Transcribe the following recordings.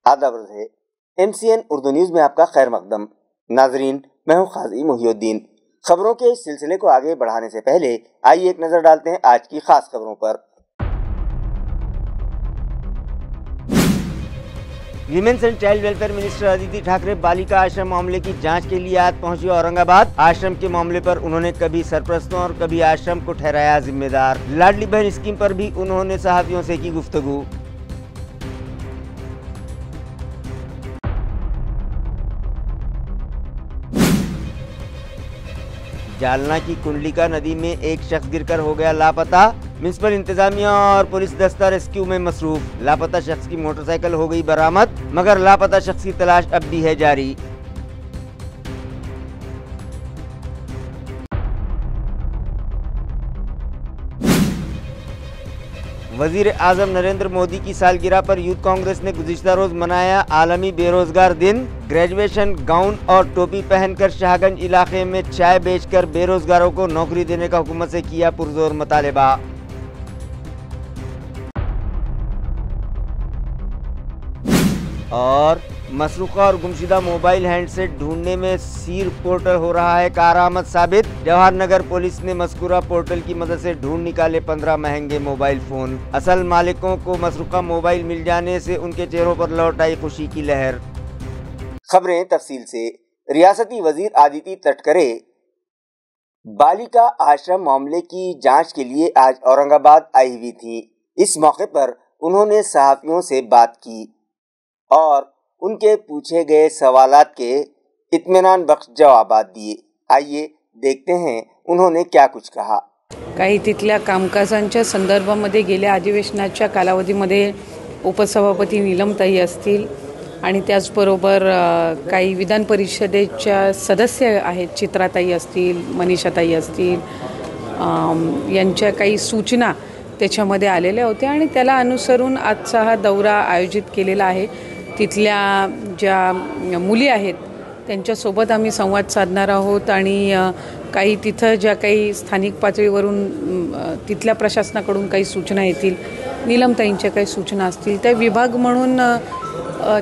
आदाब है। MCN Urdu news में आपका खैर मकदम। नाजरीन, मैं हूँ काजी मोहिउद्दीन। खबरों के इस सिलसिले को आगे बढ़ाने से पहले आइए एक नज़र डालते हैं आज की खास खबरों पर। Women's and child welfare minister Aditi Thackeray बालिका आश्रम मामले की जांच के लिए आज पहुंची औरंगाबाद। आश्रम के मामले पर उन्होंने कभी सरपरस्तों और कभी आश्रम को ठहराया जिम्मेदार। लाडली बहन स्कीम पर भी उन्होंने सहाफियों से की गुफ्तगू। जालना की कुंडलिका नदी में एक शख्स गिरकर हो गया लापता। म्युनिसिपल इंतजामिया और पुलिस दस्ता रेस्क्यू में मसरूफ। लापता शख्स की मोटरसाइकिल हो गई बरामद, मगर लापता शख्स की तलाश अब भी है जारी। वजीर आजम नरेंद्र मोदी की सालगिरह पर यूथ कांग्रेस ने गुज़िश्ता रोज मनाया आलमी बेरोजगार दिन। ग्रेजुएशन गाउन और टोपी पहनकर शाहगंज इलाके में चाय बेचकर बेरोजगारों को नौकरी देने का हुकूमत से किया पुरजोर मुतालिबा। और मसरूका और गुमशुदा मोबाइल हैंडसेट ढूंढने में सीर पोर्टल हो रहा है कारआमद साबित। जवाहर नगर पुलिस ने मस्कूरा पोर्टल की मदद से ढूंढ निकाले 15 महंगे मोबाइल फोन। असल मालिकों को मसरूका मोबाइल मिल जाने से उनके चेहरों पर लौट आई खुशी की लहर। खबरें तफसील से। रियासती वजीर आदिति तटकरे बालिका आश्रम मामले की जांच के लिए आज औरंगाबाद आई हुई थी। इस मौके पर उन्होंने सहाफियों से बात की और उनके पूछे गए सवालात के इत्मीनान बख्श जवाबात दिए। आइए देखते हैं उन्होंने क्या कुछ कहा। काही तिथल्या कामकाजांच्या संदर्भामध्ये गेल्या अधिवेशनाच्या कालावधीमध्ये उपसभापती नीलमताई असतील आणि त्याचबरोबर काही विधान परिषदेच्या सदस्य आहेत, चित्राताई असतील, मनीषाताई असतील, यांच्या काही सूचना त्याच्यामध्ये आलेल्या होत्या आणि त्याला अनुसरून आजचा हा दौरा आयोजित केलेला आहे। तिथल्या ज्या मुली आहेत त्यांच्यासोबत आम्ही संवाद साधणार आहोत आणि काही तिथं ज्या काही स्थानिक पातळीवरून तिथल्या प्रशासनाकडून काही सूचना येतील, नीलमताईंच्या काही सूचना असतील, त्या विभाग म्हणून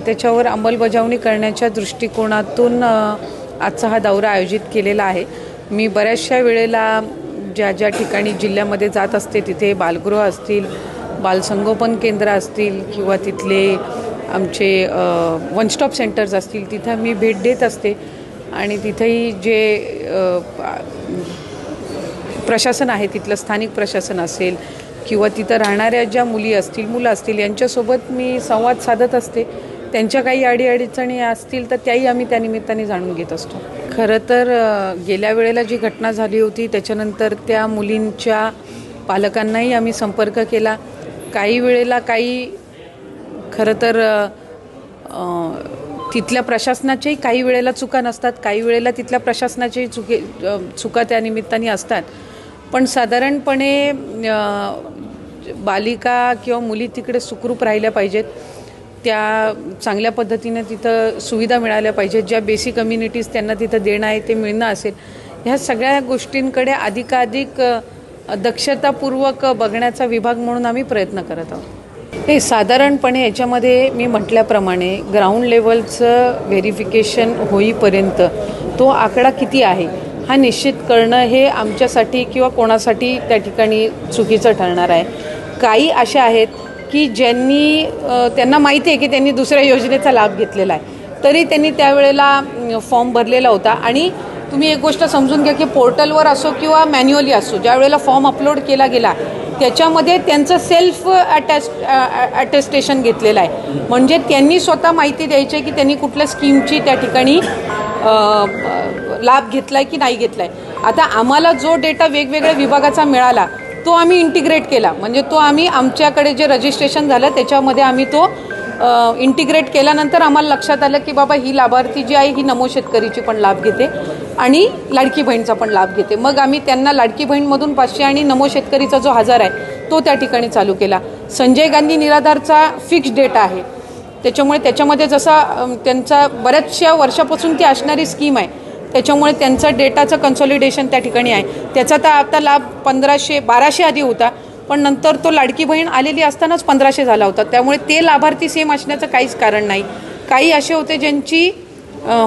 त्याच्यावर अंमलबजावणी करण्याच्या दृष्टिकोनातून आजचा हा दौरा आयोजित केलेला आहे। मी बऱ्याचशा वेळेला ज्या ठिकाणी जिल्ह्यामध्ये जात असते तिथे बालगृह असतील, बालसंगोपन केंद्र असतील किंवा तिथले आमचे वन स्टॉप सेंटर्स असतील, तिथं मी भेट देत असते आणि तिथेही जे प्रशासन आहे, तिथलं स्थानिक प्रशासन असेल किंवा तिथं राहणाऱ्या ज्या मुली असतील, मुलं असतील, यांच्यासोबत मी संवाद साधत असते। त्यांच्या काही अडीअडचणी असतील तर त्याही आम्ही त्यानिमित्ताने जाणून घेत असतो। खरं तर गेल्या वेळेला जी घटना झाली होती त्याच्यानंतर त्या मुलींच्या पालकांनाही आम्ही संपर्क केला। काही वेळेला खरं तर तिथल्या प्रशासनाच्याही काही वेळेला चुका नसतात, काही वेळेला तिथल्या प्रशासनाच्याही चुका त्या निमित्ताने असतात, पण साधारणपणे बालिका किंवा मुली तिकडे सुखरूप राहिल्या पाहिजेत, त्या चांगल्या पद्धतीने तिथं सुविधा मिळाल्या पाहिजेत, ज्या बेसिक कम्युनिटीज त्यांना तिथं देणं आहे ते मिळणं असेल, ह्या सगळ्या गोष्टींकडे अधिकाधिक दक्षतापूर्वक बघण्याचा विभाग म्हणून आम्ही प्रयत्न करत आहोत। हे साधारणपणे याच्यामध्ये मी म्हटल्याप्रमाणे ग्राउंड लेवलचं व्हेरिफिकेशन होईपर्यंत तो आकडा किती आहे हा निश्चित करणं हे आमच्यासाठी किंवा कोणासाठी त्या ठिकाणी चुकीचं ठरणार आहे। काही अशा आहेत की त्यांना माहिती आहे की त्यांनी दुसऱ्या योजनेचा लाभ घेतलेला आहे, तरी त्यांनी त्यावेळेला फॉर्म भरलेला होता आणि तुम्ही एक गोष्ट समजून घ्या की पोर्टलवर असो किंवा मॅन्युअली असो, ज्या वेळेला फॉर्म अपलोड केला गेला त्याच्यामध्ये त्यांचं सेल्फ अटेस्टेशन घेतलेलं आहे, म्हणजे त्यांनी स्वतः माहिती द्यायची आहे की त्यांनी कुठल्या स्कीमची त्या ठिकाणी लाभ घेतलाय की नाही घेतलाय। आता आम्हाला जो डेटा वेगवेगळ्या विभागाचा मिळाला तो आम्ही इंटिग्रेट केला, म्हणजे तो आम्ही आमच्याकडे जे रजिस्ट्रेशन झालं त्याच्यामध्ये आम्ही तो इंटिग्रेट केल्यानंतर आम्हाला लक्षात आलं की बाबा ही लाभार्थी जी आहे ही नमो शेतकरीची पण लाभ घेते आणि लाडकी बहीणचा पण लाभ घेते। मग आम्ही त्यांना लाडकी बहीणमधून 500 आणि नमो शेतकरीचा जो 1000 आहे तो त्या ठिकाणी चालू केला। संजय गांधी निराधारचा फिक्स डेटा आहे, त्याच्यामुळे त्याच्यामध्ये जसा त्यांचा बऱ्याचशा वर्षापासून ती असणारी स्कीम आहे, त्याच्यामुळे त्यांचा डेटाचं कन्सॉलिडेशन त्या ठिकाणी आहे। त्याचा तर आता लाभ 1200 आधी होता, पण नंतर तो लाडकी बहीण आलेली असतानाच 1500 झाला होता. त्यामुळे ते लाभार्थी सेम असण्याचं काहीच कारण नाही. काही असे होते ज्यांची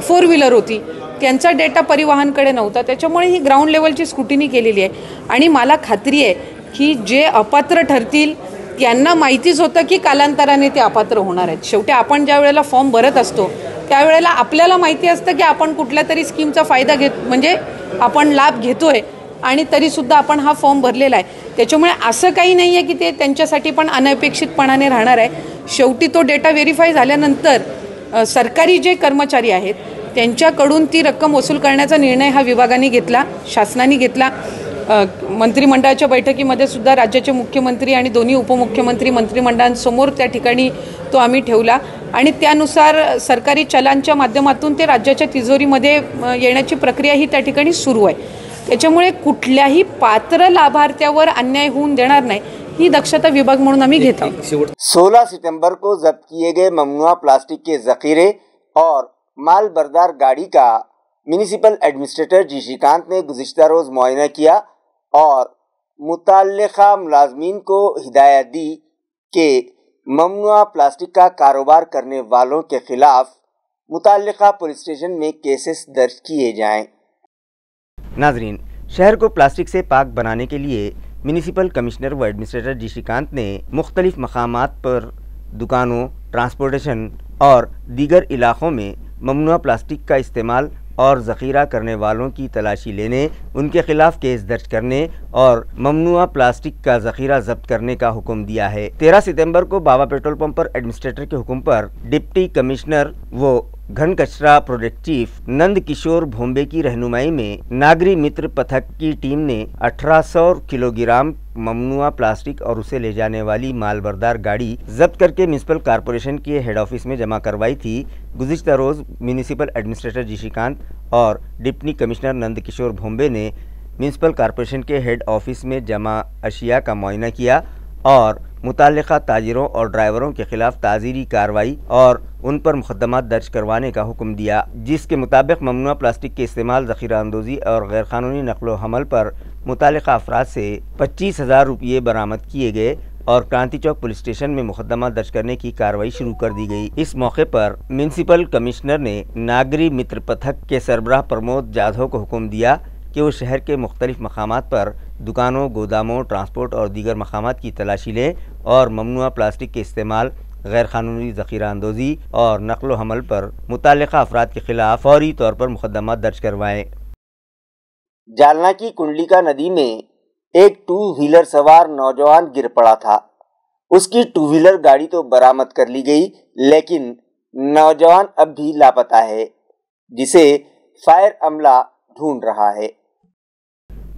4 व्हीलर होती, त्यांचा डेटा परिवहनकडे नव्हता. त्याच्यामुळे ही ग्राउंड लेवलची स्क्रुटिनी केलेली आहे. आणि मला खात्री आहे की जे अपात्र ठरतील त्यांना माहितीच होतं की कालांतराने ते अपात्र होणार आहेत. शेवटी आपण ज्या वेळेला फॉर्म भरत असतो त्यावेळेला आपल्याला माहिती असतं की आपण कुठल्या तरी स्कीमचा फायदा म्हणजे आपण लाभ घेतोय आणि तरीसुद्धा आपण हा फॉर्म भरलेला आहे. त्याच्यामुळे असं काही नाही आहे की ते त्यांच्यासाठी पण अनपेक्षितपणाने राहणार आहे. शेवटी तो डेटा व्हेरीफाय झाल्यानंतर सरकारी जे कर्मचारी आहेत त्यांच्याकडून ती रक्कम वसूल करण्याचा निर्णय हा विभागाने घेतला, शासनाने घेतला. मंत्रिमंडळाच्या बैठकीमध्ये सुद्धा राज्याचे मुख्यमंत्री आणि दोन्ही उपमुख्यमंत्री मंत्रिमंडळांसमोर त्या ठिकाणी तो आम्ही ठेवला आणि त्यानुसार सरकारी चलांच्या माध्यमातून ते राज्याच्या तिजोरीमध्ये येण्याची प्रक्रिया ही त्या ठिकाणी सुरू आहे. त्याच्यामुळे कुठल्याही पात्र लाभार्थ्यावर अन्याय होऊन देणार नाही ही दक्षता विभाग म्हणून आम्ही घेत आहोत. 16 सितंबर को जब्त किए गए ममनुआ प्लास्टिक के जखीरे और माल बरदार गाड़ी का म्यूनिसिपल एडमिनिस्ट्रेटर जी श्रीकांत ने गुज़िश्ता रोज़ मुआयना किया और मुताल्लिक़ा मुलाज़मीन को हिदायत दी कि ममनुआ प्लास्टिक का कारोबार करने वालों के खिलाफ मुताल्लिक़ा पुलिस स्टेशन में केसेस दर्ज किए जाएं। नाजरीन, शहर को प्लास्टिक से पाक बनाने के लिए म्यूनिसिपल कमिश्नर व एडमिनिस्ट्रेटर जी श्रीकांत ने मुख्तलिफ मकामात पर दुकानों, ट्रांसपोर्टेशन और दीगर इलाक़ों में ममनुआ प्लास्टिक का इस्तेमाल और ज़ख़ीरा करने वालों की तलाशी लेने, उनके खिलाफ केस दर्ज करने और ममनुआ प्लास्टिक का ज़ख़ीरा जब्त करने का हुक्म दिया है। 13 सितंबर को बाबा पेट्रोल पंप पर एडमिनिस्ट्रेटर के हुक्म पर डिप्टी कमिश्नर व घन कचरा प्रोजेक्ट चीफ नंद किशोर भोंबे की रहनुमाई में नागरी मित्र पथक की टीम ने 1800 किलोग्राम ममनुआ प्लास्टिक और उसे ले जाने वाली मालबरदार गाड़ी जब्त करके म्यूनिसिपल कॉरपोरेशन के हेड ऑफिस में जमा करवाई थी। गुज़िश्ता रोज़ म्यूनिसिपल एडमिनिस्ट्रेटर जी श्रीकांत और डिप्टी कमिश्नर नंद किशोर भोंबे ने म्यूनिसिपल कॉरपोरेशन के हेड ऑफिस में जमा अशिया का मुआयना किया और मुताल्लिक़ा ताजिरों और ड्राइवरों के खिलाफ ताज़ीरी कार्रवाई और उन पर मुकदमा दर्ज करवाने का हुक्म दिया, जिसके मुताबिक ममनुआ प्लास्टिक के इस्तेमाल, ज़ख़ीरा अंदोज़ी और गैर क़ानूनी नक़्ल व हमल पर मुताल्लिक़ा अफराद से 25,000 रुपये बरामद किए गए और क्रांति चौक पुलिस स्टेशन में मुकदमा दर्ज करने की कार्रवाई शुरू कर दी गई। इस मौके पर म्यूनिसिपल कमिश्नर ने नागरी मित्र पथक के सरबराह प्रमोद जाधव को हुक्म दिया कि वो शहर के मुख्तलिफ मकामात पर दुकानों, गोदामों, ट्रांसपोर्ट और दीगर मकामात की तलाशी लें और ममनुआ प्लास्टिक के इस्तेमाल, गैर क़ानूनी ज़ख़ीरा अंदोज़ी और नक़्ल व हमल पर मुताल्लिक़ा अफराद के खिलाफ फौरी तौर पर मुकदमा दर्ज करवाएं। जालना की कुंडलिका नदी में एक 2 व्हीलर सवार नौजवान गिर पड़ा था। उसकी 2 व्हीलर गाड़ी तो बरामद कर ली गई, लेकिन नौजवान अब भी लापता है, जिसे फायर अमला ढूंढ रहा है।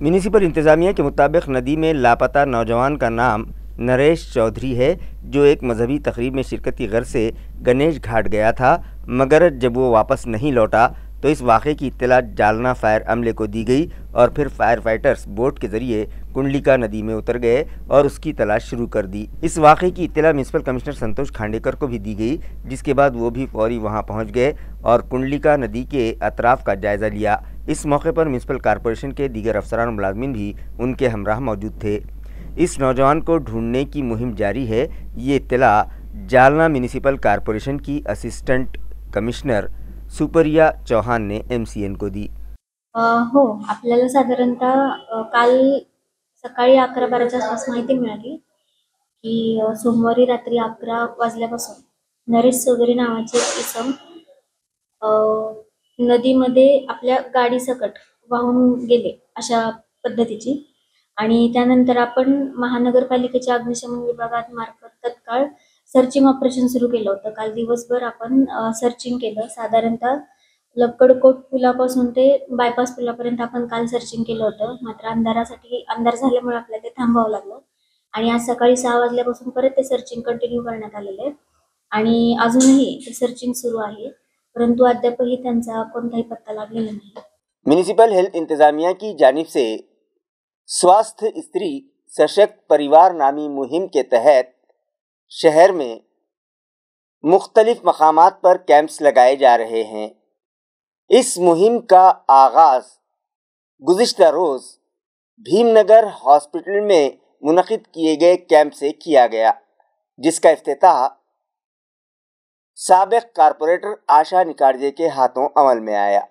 म्यूनिसिपल इंतज़ामिया के मुताबिक नदी में लापता नौजवान का नाम नरेश चौधरी है, जो एक मजहबी तकरीब में शिरकत की गर्ज से गणेश घाट गया था, मगर जब वो वापस नहीं लौटा तो इस वाक़े की इत्तला जालना फायर अमले को दी गई और फिर फायर फाइटर्स बोट के ज़रिए कुंडलिका नदी में उतर गए और उसकी तलाश शुरू कर दी। इस वाक़े की इत्तला म्यूनिसिपल कमिश्नर संतोष खांडेकर को भी दी गई, जिसके बाद वो भी फौरी वहाँ पहुँच गए और कुंडलिका नदी के अतराफ़ का जायज़ा लिया। इस मौके पर म्यूनिसिपल कॉरपोरेशन के दीगर अफसरान और मुलाज़मीन भी उनके हमराह मौजूद थे। इस नौजवान को ढूंढने की मुहिम जारी है। ये इत्तला जालना म्यूनिसिपल कॉरपोरेशन की असिस्टेंट कमिश्नर सुप्रिया चौहान ने MCN को दी। हो, आपल्याला साधारणतः काल सकाळी 11-12च्या आसपास माहिती मिळाली की सोमवारी रात्री 11 वाजल्यापासून नरेश चौधरी नावाचे इसम नदीमध्ये आपल्या गाडीसकट वाहून गेले अशा पद्धतीची, आणि त्यानंतर आपण महानगरपालिकेच्या अग्निशमन विभागात मार्फत तत्काळ सर्चिंग ऑपरेशन सुरू केलं होतं. काल दिवसभर आपण सर्चिंग केलं. साधारणतः लक्कडकोट पुलापासून ते बायपास पुलापर्यंत आपण काल सर्चिंग केलं होतं. मात्र अंधार झाल्यामुळे आपल्याला ते थांबावं लागलं आणि आज सकाळी 6 वाजल्यापासून परत ते सर्चिंग कंटिन्यू करण्यात आलेलं आहे आणि अजूनही ते सर्चिंग सुरू आहे, परंतु अद्यापही त्यांचा कोणताही पत्ता लागलेला नाही। म्यूनिसिपल हेल्थ इंतजामिया की जानिब से स्वास्थ्य स्त्री सशक्त परिवार नामी मुहिम के तहत शहर में मुख्तलिफ मकामात पर कैंप्स लगाए जा रहे हैं। इस मुहिम का आगाज गुज़िश्ता रोज़ भीमनगर हॉस्पिटल में मुनक़िद किए गए कैंप से किया गया, जिसका इफ्तिताह साबिक़ कारपोरेटर आशा निकार्जे के हाथों अमल में आया।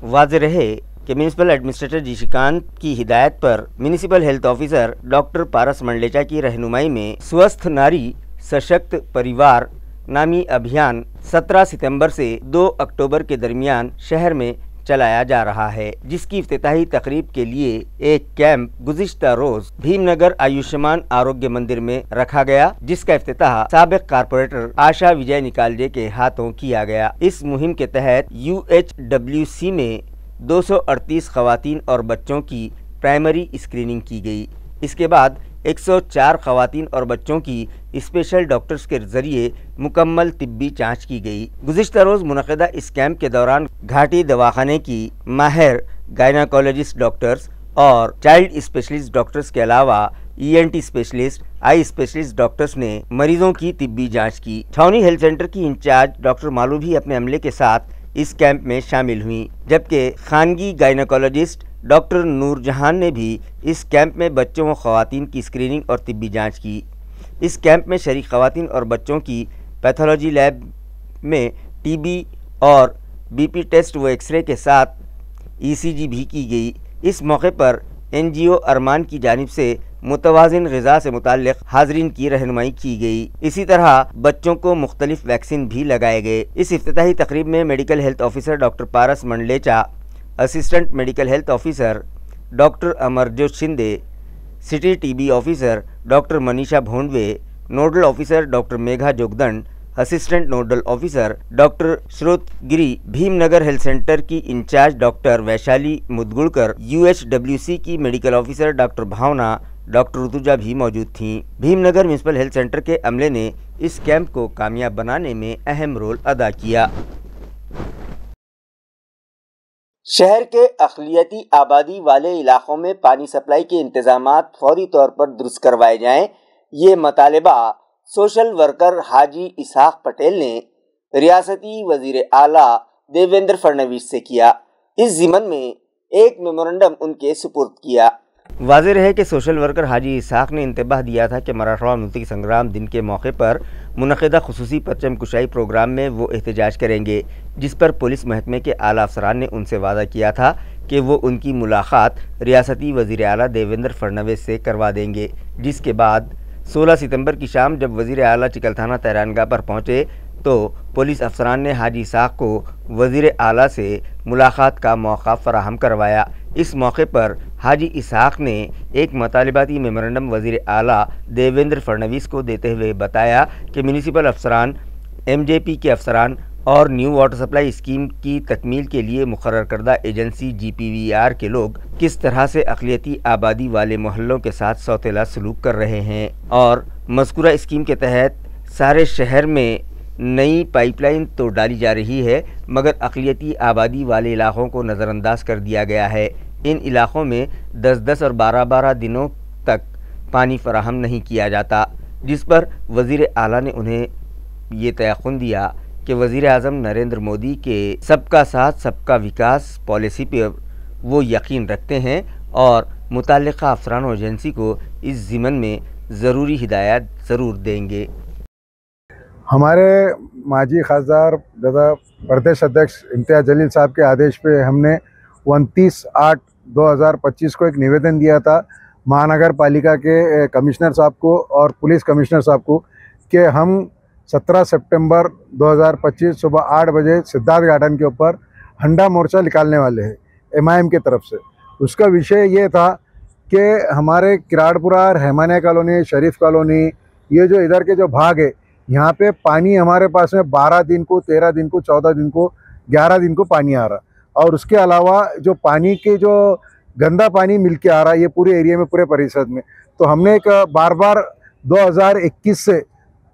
वाज़ेह रहे कि म्यूनिसिपल एडमिनिस्ट्रेटर जी श्रीकांत की हिदायत पर municipal health officer doctor Paras Mandlecha की रहनुमाई में स्वस्थ नारी सशक्त परिवार नामी अभियान 17 सितंबर से 2 अक्टूबर के दरमियान शहर में चलाया जा रहा है, जिसकी इफ्तिताही तकरीब के लिए एक कैंप गुज़िश्ता रोज भीमनगर आयुष्मान आरोग्य मंदिर में रखा गया, जिसका इफ्तिताह साबिक़ कारपोरेटर आशा विजय निकालजे के हाथों किया गया। इस मुहिम के तहत UHWC में 238 खवातीन और बच्चों की प्राइमरी स्क्रीनिंग की गई। इसके बाद 104 खवातीन और बच्चों की स्पेशल डॉक्टर्स के जरिए मुकम्मल तिब्बी जांच की गई। गुज़िश्ता रोज़ मुनक़िदा इस कैंप के दौरान घाटी दवाखाने की माहिर गायनाकोलॉजिस्ट डॉक्टर्स और चाइल्ड स्पेशलिस्ट डॉक्टर्स के अलावा ENT specialist, eye specialist doctors ने मरीजों की तिब्बी जाँच की। छावनी हेल्थ सेंटर की इंचार्ज डॉक्टर मालू भी अपने अमले के साथ इस कैंप में शामिल हुई, जबकि खानगी गायनाकोलॉजिस्ट डॉक्टर नूरजहान ने भी इस कैंप में बच्चों व ख़वातीन की स्क्रीनिंग और तिब्बी जांच की। इस कैंप में शरीक ख़वातीन और बच्चों की पैथोलॉजी लैब में TB और BP टेस्ट व एक्सरे के साथ ECG भी की गई। इस मौके पर NGO अरमान की जानिब से मुतवाज़िन ग़िज़ा से मुताल्लिक़ हाज़रीन की रहनुमाई की गई। इसी तरह बच्चों को मुख्तलिफ वैक्सीन भी लगाए गए। इस इफ्तिताही तकरीब में medical health officer doctor Paras Mandlecha, assistant medical health officer doctor Amarjot Shinde, city TB officer doctor Manisha Bhondve, nodal officer doctor Megha Jogdand, assistant nodal officer doctor Shrotgiri, Bhimnagar health centre की incharge doctor Vaishali Mudgudkar, UHWC की medical officer doctor Bhavna, doctor Rituja भी मौजूद थीं। भीमनगर म्यूनिसिपल हेल्थ सेंटर के अमले ने इस camp को कामयाब बनाने में अहम रोल अदा किया। शहर के अक़लियती आबादी वाले इलाकों में पानी सप्लाई के इंतजामात फौरी तौर पर दुरुस्त करवाए जाएं, ये मतालिबा सोशल वर्कर हाजी इसहाक पटेल ने रियासती वज़ीर आला देवेंद्र फडणवीस से किया। इस ज़िमन में एक मेमोरेंडम उनके सुपुर्द किया। वाज़ेह है कि सोशल वर्कर हाजी इसहाक ने इंतबाह दिया था कि मराठवाड़ा मुक्ति संग्राम दिन के मौके पर मुनक़िदा खुसूसी परचम कुशाई प्रोग्राम में वो एहतजाज करेंगे, जिस पर पुलिस महकमे के आला अफसरान ने उनसे वादा किया था कि वो उनकी मुलाकात रियासती वज़ीर आला देवेंद्र फडणवीस से करवा देंगे। जिसके बाद 16 सितंबर की शाम जब वज़ीर आला चिकलथाना तहरानगाह पर पहुँचे तो पुलिस अफसरान ने हाजी इसहाक को वज़ीर आला से मुलाकात का मौका फराहम करवाया। इस मौके पर हाजी इसहाक ने एक मतालिबाती मेमोरेंडम वज़ीर आला देवेंद्र फडणवीस को देते हुए बताया कि म्यूनिसिपल अफसरान, MJP के अफसरान और न्यू वाटर सप्लाई स्कीम की तकमील के लिए मुकर्रर करदा एजेंसी GPVR के लोग किस तरह से अक़लियती आबादी वाले मोहल्लों के साथ सौतेला सलूक कर रहे हैं और मज़कूरा स्कीम के तहत सारे शहर में नई पाइपलाइन तो डाली जा रही है, मगर अक़लियती आबादी वाले इलाक़ों को नज़रअंदाज कर दिया गया है। इन इलाक़ों में 10-10 और 12-12 दिनों तक पानी फराहम नहीं किया जाता, जिस पर वज़ीर आला ने उन्हें ये तयक़ुन दिया कि वज़ीर आज़म नरेंद्र मोदी के सबका साथ सबका विकास पॉलिसी पर वो यकीन रखते हैं और मुताल्लिक़ा अफसरान और एजेंसी को इस ज़िमन में ज़रूरी हिदायत ज़रूर देंगे। हमारे माजी खासदार दादा प्रदेश अध्यक्ष इम्तियाज़ जलील साहब के आदेश पे हमने 29/8/2025 को एक निवेदन दिया था महानगर पालिका के कमिश्नर साहब को और पुलिस कमिश्नर साहब को कि हम 17 सितंबर 2025 सुबह 8 बजे सिद्धार्थ गार्डन के ऊपर हंडा मोर्चा निकालने वाले हैं MIM की तरफ से। उसका विषय ये था कि हमारे किराड़पुरा, रहमानिया कॉलोनी, शरीफ कॉलोनी, ये जो इधर के जो भाग है, यहाँ पे पानी हमारे पास में 12 दिन को, 13 दिन को, 14 दिन को, 11 दिन को पानी आ रहा, और उसके अलावा जो पानी के जो गंदा पानी मिल के आ रहा है ये पूरे एरिया में, पूरे परिषद में। तो हमने एक बार 2021 से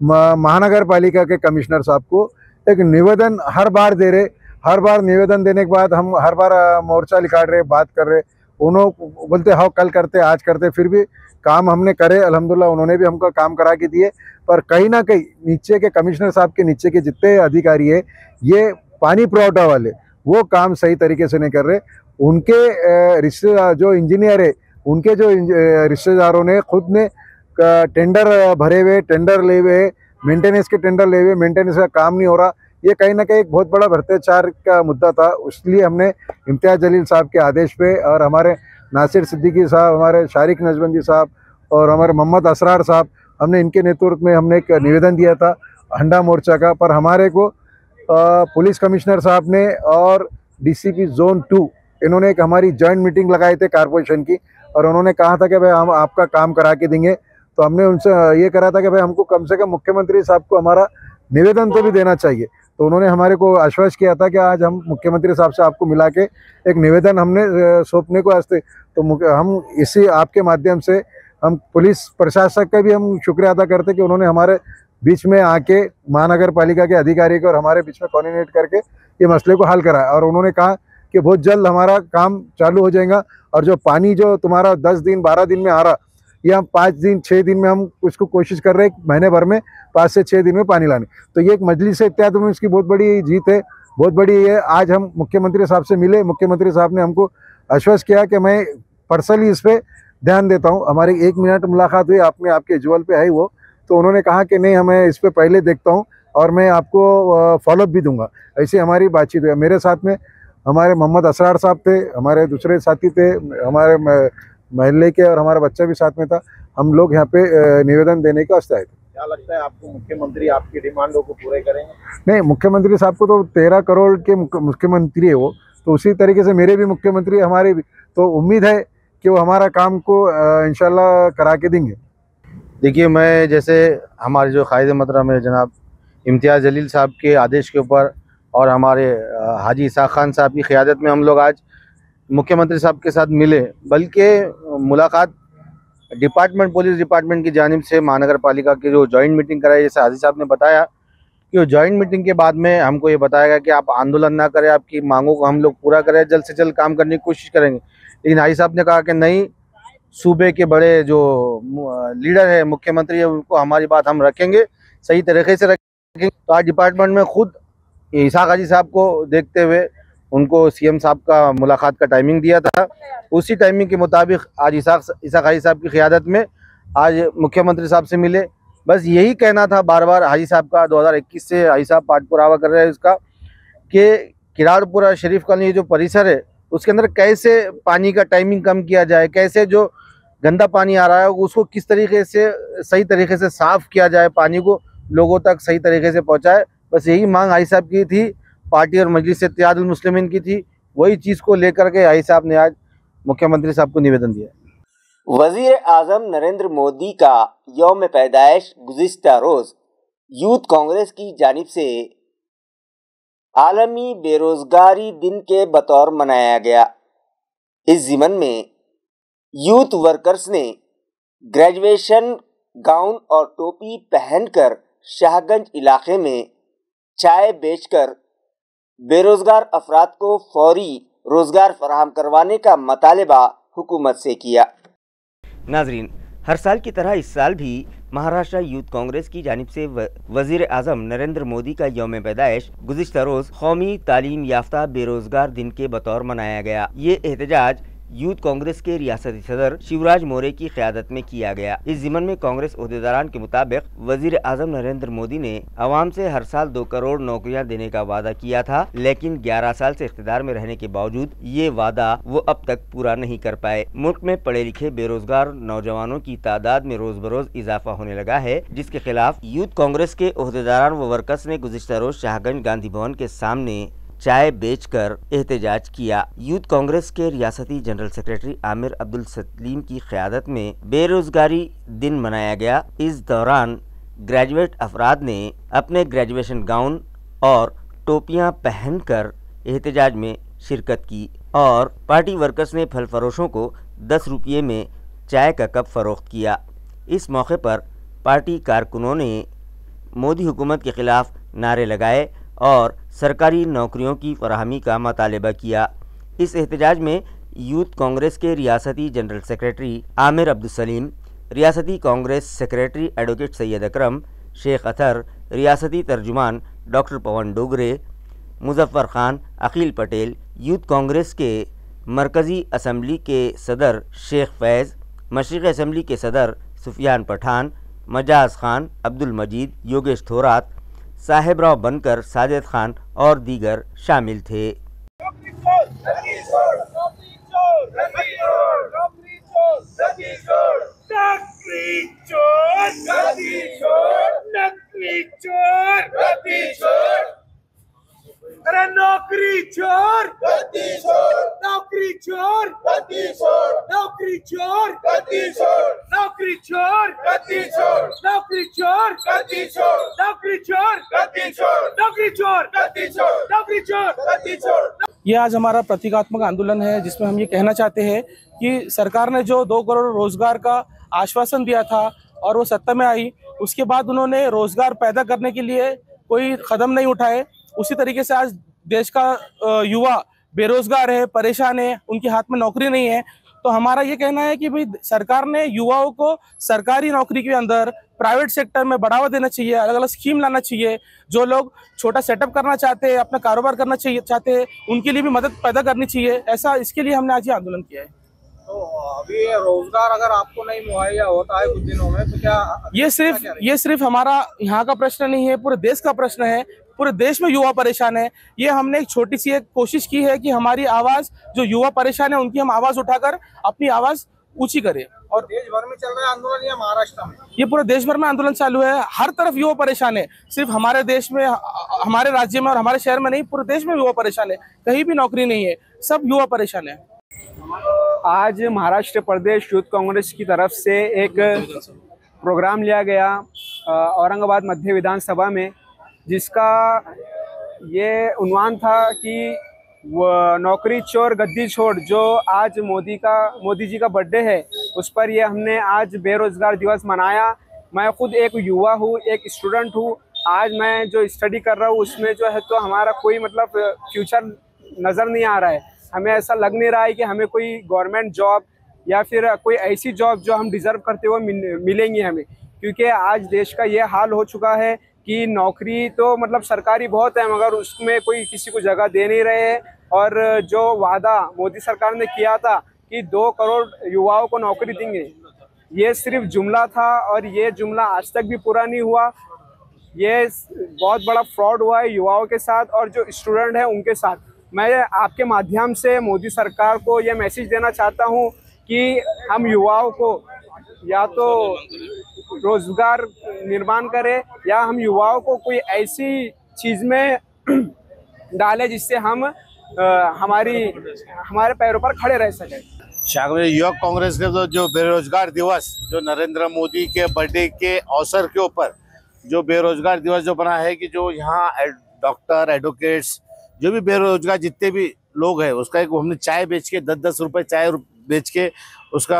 महानगर पालिका के कमिश्नर साहब को एक निवेदन हर बार दे रहे, हर बार निवेदन देने के बाद हम हर बार मोर्चा निकाल रहे, बात कर रहे, उन्होंने बोलते हाँ कल करते, आज करते, फिर भी काम हमने करे अल्हम्दुलिल्लाह, उन्होंने भी हमको काम करा के दिए। पर कहीं ना कहीं नीचे के कमिश्नर साहब के नीचे के जितने अधिकारी है ये पानी पुरवठा वाले वो काम सही तरीके से नहीं कर रहे। उनके रिश्ते जो इंजीनियर है उनके जो रिश्तेदारों ने खुद ने टेंडर भरे हुए, टेंडर ले हुए, मेंटेनेंस के टेंडर ले हुए, मेंटेनेंस का काम नहीं हो रहा, ये कहीं ना कहीं एक बहुत बड़ा भ्रष्टाचार का मुद्दा था। इसलिए हमने इम्तियाज़ जलील साहब के आदेश पे और हमारे नासिर सिद्दीकी साहब, हमारे शारिक नजबंदी साहब और हमारे मोहम्मद असरार साहब, हमने इनके नेतृत्व में हमने एक निवेदन दिया था हंडा मोर्चा का। पर हमारे को पुलिस कमिश्नर साहब ने और डीसीपी जोन 2 इन्होंने एक हमारी जॉइंट मीटिंग लगाई थी कारपोरेशन की, और उन्होंने कहा था कि भाई हम आपका काम करा के देंगे। तो हमने उनसे ये करा था कि भाई हमको कम से कम मुख्यमंत्री साहब को हमारा निवेदन तो भी देना चाहिए। तो उन्होंने हमारे को आश्वस्त किया था कि आज हम मुख्यमंत्री साहब से आपको मिला के एक निवेदन हमने सौंपने को आस्ते। तो हम इसी आपके माध्यम से हम पुलिस प्रशासक का भी हम शुक्रिया अदा करते कि उन्होंने हमारे बीच में आके महानगर पालिका के अधिकारी को और हमारे बीच में कोऑर्डिनेट करके ये मसले को हल कराया। और उन्होंने कहा कि बहुत जल्द हमारा काम चालू हो जाएगा, और जो पानी जो तुम्हारा 10 दिन 12 दिन में आ रहा, ये हम 5 दिन 6 दिन में हम उसको कोशिश कर रहे हैं, महीने भर में 5 से 6 दिन में पानी लाने। तो ये एक मजलिस इत्तेहाद में इसकी बहुत बड़ी जीत है, बहुत बड़ी है। आज हम मुख्यमंत्री साहब से मिले, मुख्यमंत्री साहब ने हमको आश्वस्त किया कि मैं पर्सनली इस पर ध्यान देता हूँ। हमारी 1 मिनट मुलाकात हुई, आपके जुअल पे आई वो, तो उन्होंने कहा कि नहीं, हमें इस पर पहले देखता हूँ और मैं आपको फॉलोअप भी दूंगा। ऐसी हमारी बातचीत हुई। मेरे साथ में हमारे मोहम्मद असरार साहब थे, हमारे दूसरे साथी थे, हमारे महल्ले के, और हमारा बच्चा भी साथ में था। हम लोग यहाँ पे निवेदन देने के वास्ते आए थे। क्या लगता है आपको मुख्यमंत्री आपकी डिमांडों को पूरे करेंगे? नहीं, मुख्यमंत्री साहब को तो 13 करोड़ के मुख्यमंत्री है वो, तो उसी तरीके से मेरे भी मुख्यमंत्री, हमारे भी, तो उम्मीद है कि वो हमारा काम को इंशाल्लाह करा के देंगे। देखिए, मैं जैसे हमारे जो कायदे मोहतरम है जनाब इम्तियाज़ जलील साहब के आदेश के ऊपर और हमारे हाजी इसाक खान साहब की क़ियादत में हम लोग आज मुख्यमंत्री साहब के साथ मिले, बल्कि मुलाकात पुलिस डिपार्टमेंट की जानिब से महानगर पालिका की जो जॉइंट मीटिंग कराई, जैसे हाजी साहब ने बताया कि वो जॉइंट मीटिंग के बाद में हमको ये बताया गया कि आप आंदोलन ना करें, आपकी मांगों को हम लोग पूरा करें, जल्द से जल्द काम करने की कोशिश करेंगे। लेकिन हाजी साहब ने कहा कि नहीं, सूबे के बड़े जो लीडर है, मुख्यमंत्री है, उनको हमारी बात हम रखेंगे, सही तरीके से रखेंगे। तो आज डिपार्टमेंट में खुद इसाक हाजी साहब को देखते हुए उनको सीएम साहब का मुलाकात का टाइमिंग दिया था। उसी टाइमिंग के मुताबिक आज इसाक हाजी साहब की क़ियादत में आज मुख्यमंत्री साहब से मिले। बस यही कहना था बार बार हाजी साहब का, 2021 से हाजी साहब पाठ पुरावा कर रहे हैं इसका, कि किराड़पुरा शरीफ कॉलोनी जो परिसर है उसके अंदर कैसे पानी का टाइमिंग कम किया जाए, कैसे जो गंदा पानी आ रहा है उसको किस तरीके से सही तरीके से साफ़ किया जाए, पानी को लोगों तक सही तरीके से पहुँचाए। बस यही मांग हाजी साहब की थी, पार्टी और मजलिस इत्तेहादुल मुस्लिमीन की थी। वही चीज़ को लेकर के हाजी साहब ने आज मुख्यमंत्री साहब को निवेदन दिया। वजीर आजम नरेंद्र मोदी का यौम पैदाइश गुज़िश्ता रोज़ यूथ कांग्रेस की जानिब से आलमी बेरोजगारी दिन के बतौर मनाया गया। इस ज़िमन में यूथ वर्कर्स ने ग्रेजुएशन गाउन और टोपी पहनकर शाहगंज इलाके में चाय बेचकर बेरोजगार अफराद को फौरी रोजगार फराहम करवाने का मुतालबा हुकूमत से किया। नाजरीन, हर साल की तरह इस साल भी महाराष्ट्र यूथ कांग्रेस की जानिब से वजीर आजम नरेंद्र मोदी का यौम पैदाइश गुज़िश्ता रोज़ कौमी तालीम याफ्ता बेरोजगार दिन के बतौर मनाया गया। ये एहतजाज यूथ कांग्रेस के रियासती सदर शिवराज मौर्य की क़यादत में किया गया। इस ज़िमन में कांग्रेस ओहदेदारान के मुताबिक वजीर आजम नरेंद्र मोदी ने आवाम से हर साल 2 करोड़ नौकरियां देने का वादा किया था, लेकिन 11 साल से इख्तिदार में रहने के बावजूद ये वादा वो अब तक पूरा नहीं कर पाए। मुल्क में पढ़े लिखे बेरोजगार नौजवानों की तादाद में रोज बरोज इजाफा होने लगा है, जिसके खिलाफ यूथ कांग्रेस के ओहदेदारान व वर्कर्स ने गुज़िश्ता रोज शाहगंज गांधी भवन के सामने चाय बेचकर एहतजाज किया। यूथ कांग्रेस के रियासती जनरल सेक्रेटरी आमिर अब्दुल सलीम की क़यादत में बेरोजगारी दिन मनाया गया। इस दौरान ग्रेजुएट अफराद ने अपने ग्रेजुएशन गाउन और टोपियां पहनकर एहतजाज में शिरकत की और पार्टी वर्कर्स ने फल फरोशों को 10 रुपये में चाय का कप फरोख्त किया। इस मौके पर पार्टी कारकुनों ने मोदी हुकूमत के खिलाफ नारे लगाए और सरकारी नौकरियों की फराहमी का मुतालबा किया। इस एहतजाज में यूथ कांग्रेस के रियासती जनरल सेक्रेटरी आमिर अब्दुल सलीम, रियासती कांग्रेस सेक्रेटरी एडवोकेट सैयद अकरम, शेख अतर, रियासती तर्जुमान डॉक्टर पवन डोगरे, मुजफ्फर खान, अकील पटेल, यूथ कांग्रेस के मरकज़ी असम्बली के सदर शेख फैज़, मशरिक़ असम्बली के सदर सुफियान पठान, मजाज खान, अब्दुल मजीद, योगेश थोरात, साहिब राव बनकर, साजिद खान और दीगर शामिल थे। अरे नौकरी चोर, नौकरी चोर, नौकरी चोर, नौकरी चोर, नौकरी चोर, नौकरी चोर, नौकरी चोर, नौकरी चोर, नौकरी चोर, नौकरी चोर। ये आज हमारा प्रतीकात्मक आंदोलन है, जिसमें हम ये कहना चाहते हैं कि सरकार ने जो 2 करोड़ रोजगार का आश्वासन दिया था और वो सत्ता में आई, उसके बाद उन्होंने रोजगार पैदा करने के लिए कोई कदम नहीं उठाए। उसी तरीके से आज देश का युवा बेरोजगार है, परेशान है, उनके हाथ में नौकरी नहीं है। तो हमारा ये कहना है कि भाई सरकार ने युवाओं को सरकारी नौकरी के अंदर प्राइवेट सेक्टर में बढ़ावा देना चाहिए, अलग अलग स्कीम लाना चाहिए। जो लोग छोटा सेटअप करना चाहते हैं, अपना कारोबार करना चाहते हैं, उनके लिए भी मदद पैदा करनी चाहिए। ऐसा इसके लिए हमने आज ये आंदोलन किया है। तो अभी रोजगार अगर आपको नहीं मुहैया होता है कुछ दिनों में, तो क्या ये सिर्फ हमारा यहाँ का प्रश्न नहीं है, पूरे देश का प्रश्न है। पूरे देश में युवा परेशान है। ये हमने एक छोटी सी एक कोशिश की है कि हमारी आवाज, जो युवा परेशान है उनकी हम आवाज उठाकर अपनी आवाज ऊंची करें। और देश भर में चल रहा है आंदोलन या महाराष्ट्र में? ये पूरे देश भर में आंदोलन चालू है। हर तरफ युवा परेशान है, सिर्फ हमारे देश में, हमारे राज्य में और हमारे शहर में नहीं, पूरे देश में युवा परेशान है। कहीं भी नौकरी नहीं है, सब युवा परेशान है। आज महाराष्ट्र प्रदेश यूथ कांग्रेस की तरफ से एक प्रोग्राम लिया गया औरंगाबाद मध्य विधानसभा में, जिसका ये उन्वान था कि वो नौकरी चोर गद्दी छोड़। जो आज मोदी जी का बर्थडे है, उस पर ये हमने आज बेरोजगार दिवस मनाया। मैं खुद एक युवा हूँ, एक स्टूडेंट हूँ। आज मैं जो स्टडी कर रहा हूँ उसमें जो है तो हमारा कोई मतलब फ्यूचर नज़र नहीं आ रहा है। हमें ऐसा लग नहीं रहा है कि हमें कोई गवर्नमेंट जॉब या फिर कोई ऐसी जॉब जो हम डिज़र्व करते हुए मिलेंगी हमें, क्योंकि आज देश का ये हाल हो चुका है कि नौकरी तो मतलब सरकारी बहुत है, मगर उसमें कोई किसी को जगह दे नहीं रहे हैं। और जो वादा मोदी सरकार ने किया था कि 2 करोड़ युवाओं को नौकरी देंगे, ये सिर्फ जुमला था और ये जुमला आज तक भी पूरा नहीं हुआ। ये बहुत बड़ा फ्रॉड हुआ है युवाओं के साथ और जो स्टूडेंट हैं उनके साथ। मैं आपके माध्यम से मोदी सरकार को ये मैसेज देना चाहता हूँ कि हम युवाओं को या तो रोजगार निर्माण करें या हम युवाओं को कोई ऐसी चीज़ में डालें जिससे हम हमारे पैरों पर खड़े रह सकें। युवा कांग्रेस के तो जो बेरोजगार दिवस, जो नरेंद्र मोदी के बर्थडे के अवसर के ऊपर जो बेरोजगार दिवस जो बना है कि जो यहाँ डॉक्टर, एडवोकेट्स, जो भी बेरोजगार जितने भी लोग हैं, उसका एक हमने चाय बेच के 10-10 रुपए चाय बेच के उसका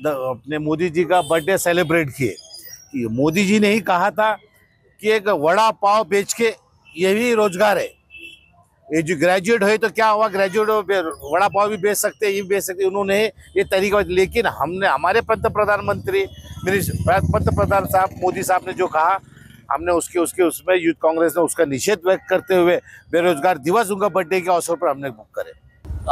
अपने मोदी जी का बर्थडे सेलिब्रेट किए। मोदी जी ने ही कहा था कि एक वड़ा पाव बेच के ये भी रोजगार है। ये जो ग्रेजुएट है तो क्या हुआ, ग्रेजुएट वड़ा पाव भी बेच सकते हैं, ये भी बेच सकते हैं। उन्होंने ये तरीका, लेकिन हमने हमारे पंतप्रधान साहब मोदी साहब ने जो कहा, हमने उसमें यूथ कांग्रेस ने उसका निषेध व्यक्त करते हुए बेरोजगार दिवस उनका बर्थडे के अवसर पर हमने बुक करे।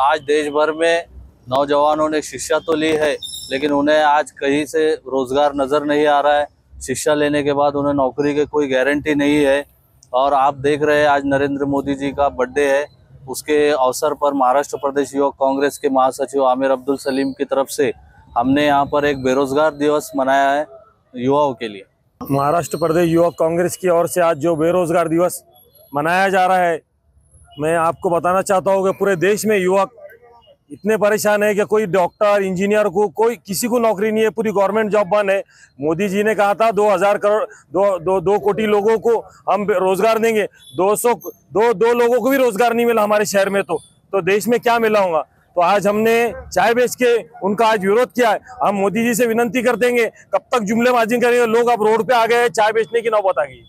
आज देश भर में नौजवानों ने शिक्षा तो ली है, लेकिन उन्हें आज कहीं से रोजगार नजर नहीं आ रहा है। शिक्षा लेने के बाद उन्हें नौकरी की कोई गारंटी नहीं है। और आप देख रहे हैं आज नरेंद्र मोदी जी का बर्थडे है, उसके अवसर पर महाराष्ट्र प्रदेश युवक कांग्रेस के महासचिव आमिर अब्दुल सलीम की तरफ से हमने यहाँ पर एक बेरोजगार दिवस मनाया है युवाओं के लिए। महाराष्ट्र प्रदेश युवक कांग्रेस की ओर से आज जो बेरोजगार दिवस मनाया जा रहा है, मैं आपको बताना चाहता हूँ कि पूरे देश में युवक इतने परेशान है कि कोई डॉक्टर, इंजीनियर को, कोई किसी को नौकरी नहीं है, पूरी गवर्नमेंट जॉब बंद है। मोदी जी ने कहा था 2 कोटी लोगों को हम रोजगार देंगे, 2 लोगों को भी रोजगार नहीं मिला हमारे शहर में, तो देश में क्या मिला होगा। तो आज हमने चाय बेच के उनका आज विरोध किया है। हम मोदी जी से विनती कर देंगे, कब तक जुमलेबाजी करेंगे, लोग अब रोड पे आ गए, चाय बेचने की नौबत आ गई।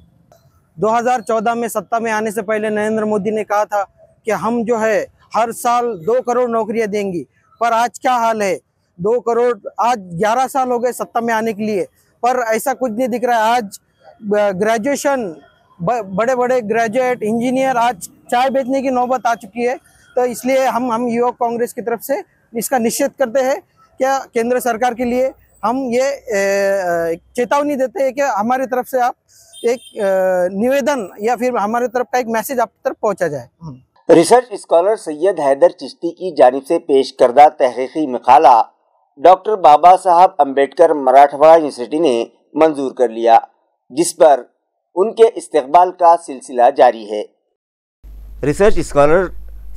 2014 में सत्ता में आने से पहले नरेंद्र मोदी ने कहा था कि हम जो है हर साल 2 करोड़ नौकरियां देंगी, पर आज क्या हाल है, 2 करोड़ आज 11 साल हो गए सत्ता में आने के लिए, पर ऐसा कुछ नहीं दिख रहा है। आज ग्रेजुएशन, बड़े बड़े ग्रेजुएट, इंजीनियर आज चाय बेचने की नौबत आ चुकी है। तो इसलिए हम युवक कांग्रेस की तरफ से इसका निषेध करते हैं। क्या केंद्र सरकार के लिए हम ये चेतावनी देते हैं कि हमारी तरफ से आप एक निवेदन या फिर हमारे तरफ का एक मैसेज आप तक पहुंचा जाए। रिसर्च स्कॉलर सैयद हैदर चिश्ती की जानिब से पेश करदा तहकीकी मकाला डॉक्टर बाबा साहब अम्बेडकर मराठवाड़ा यूनिवर्सिटी ने मंजूर कर लिया, जिस पर उनके इस्तकबाल का सिलसिला जारी है। रिसर्च स्कॉलर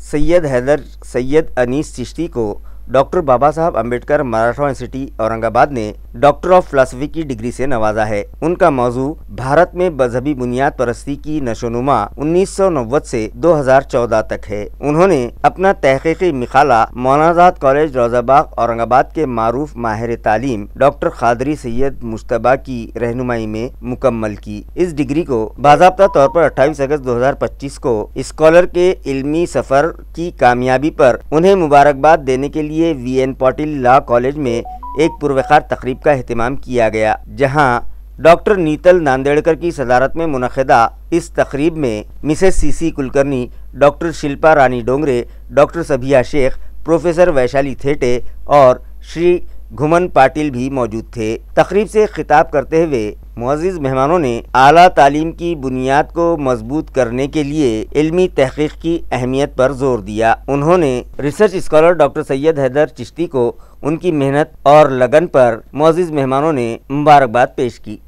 सैयद हैदर सैयद अनीस चिश्ती को डॉक्टर बाबा साहब अम्बेडकर मराठवाड़ा यूनिवर्सिटी औरंगाबाद ने डॉक्टर ऑफ फिलॉसफी की डिग्री से नवाजा है। उनका मौजू भारत में मजहबी बुनियाद परस्ती की नशोनुमा 1990 से 2014 तक है। उन्होंने अपना तहकीकी मकाला मौलानाजाद कॉलेज रोजाबाग औरंगाबाद के मारूफ माहिर तालीम डॉक्टर खादरी सैयद मुश्तबा की रहनुमाई में मुकम्मल की। इस डिग्री को बाज़ाब्ता तौर पर 28 अगस्त 2025 को स्कॉलर के इल्मी सफ़र की कामयाबी पर उन्हें मुबारकबाद देने के लिए VN पाटिल लॉ कॉलेज में एक पुरवकार तकरीब का एहतमाम किया गया, जहां डॉक्टर नीतल नांदेड़कर की सदारत में मुनक़दा इस तकरीब में Mrs CC Kulkarni, doctor Shilpa Rani Dongre, doctor Sabiya Shaikh, professor Vaishali Thete और श्री घुमन पाटिल भी मौजूद थे। तकरीब से खिताब करते हुए मुअज़्ज़िज़ मेहमानों ने आला तालीम की बुनियाद को मजबूत करने के लिए इल्मी तहक़ीक़ की अहमियत पर जोर दिया। उन्होंने research scholar doctor Syed Haider Chishti को उनकी मेहनत और लगन पर मुअज़्ज़िज़ मेहमानों ने मुबारकबाद पेश की।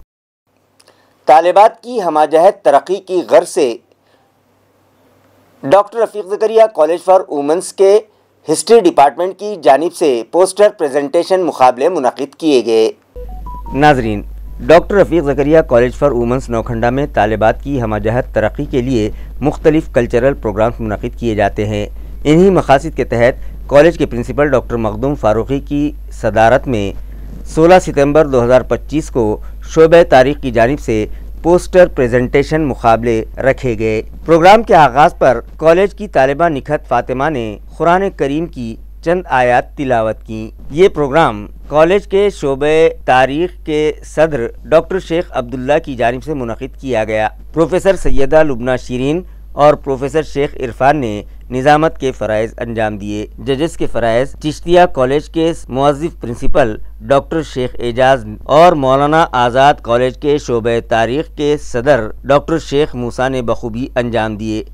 तालिबात की हमाजहत तरक्की की गर्ज से doctor Rafiq Zakaria college for women's के हिस्ट्री डिपार्टमेंट की जानिब से पोस्टर प्रेजेंटेशन मुकाबले मुनक़िद किए गए। नाजरीन, doctor Rafiq Zakaria college for womens Naukhanda में तालिबात की हमाजहत तरक्की के लिए मुख्तलिफ कल्चरल प्रोग्राम्स मुनक़िद किए जाते हैं। इन्हीं मक़ासिद के तहत कॉलेज के प्रिंसिपल डॉक्टर मखदूम फ़ारूक़ी की सदारत में 16 सितंबर 2025 को शोबे तारीख़ की जानिब से पोस्टर प्रेजेंटेशन मुकाबले रखे गए। प्रोग्राम के आगाज़ पर कॉलेज की तालिबा निखत फ़ातिमा ने कुरान करीम की चंद आयात तिलावत की। ये प्रोग्राम कॉलेज के शोबे तारीख़ के सदर डॉक्टर शेख अब्दुल्ला की जानिब से मुनक़िद किया गया। प्रोफेसर सैयदा लुबना शीरीन और प्रोफेसर शेख इरफान ने निज़ामत के फ़राइज़ अंजाम दिए। जजेस के फ़राइज़ चिश्तिया कॉलेज के मुअज़्ज़िफ़ प्रिंसिपल डॉक्टर शेख एजाज और मौलाना आज़ाद कॉलेज के शोबे तारीख़ के सदर डॉक्टर शेख मूसा ने बखूबी अंजाम दिए।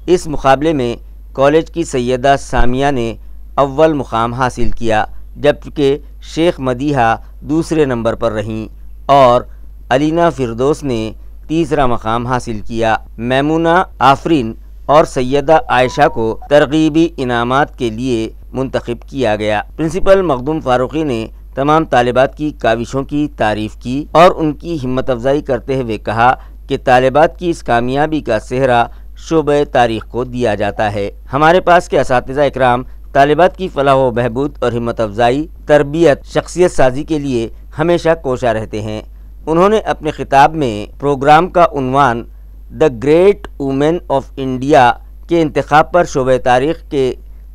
इस मुकाबले में कॉलेज की सैयदा सामिया ने अव्वल मुकाम हासिल किया, जबकि शेख मदीहा दूसरे नंबर पर रहीं और अलीना फिरदौस ने तीसरा मकाम हासिल किया। मैमूना आफरीन और सैयदा आयशा को तरगीबी इनामात के लिए मुंतखब किया गया। प्रिंसिपल मखदूम फ़ारूक़ी ने तमाम तालिबात की काविशों की तारीफ़ की और उनकी हिम्मत अफजाई करते हुए कहा कि तालिबात की इस कामयाबी का सेहरा शोबे तारीख़ को दिया जाता है। हमारे पास के असातिज़ा इकराम तालिबात की फलाह व बहबूद और हिम्मत अफजाई, तरबियत, शख्सियत साजी के लिए हमेशा कोशा रहते हैं। उन्होंने अपने खिताब में प्रोग्राम का उन्वान the great women of India के इंतखाब पर शोबे तारीख़ के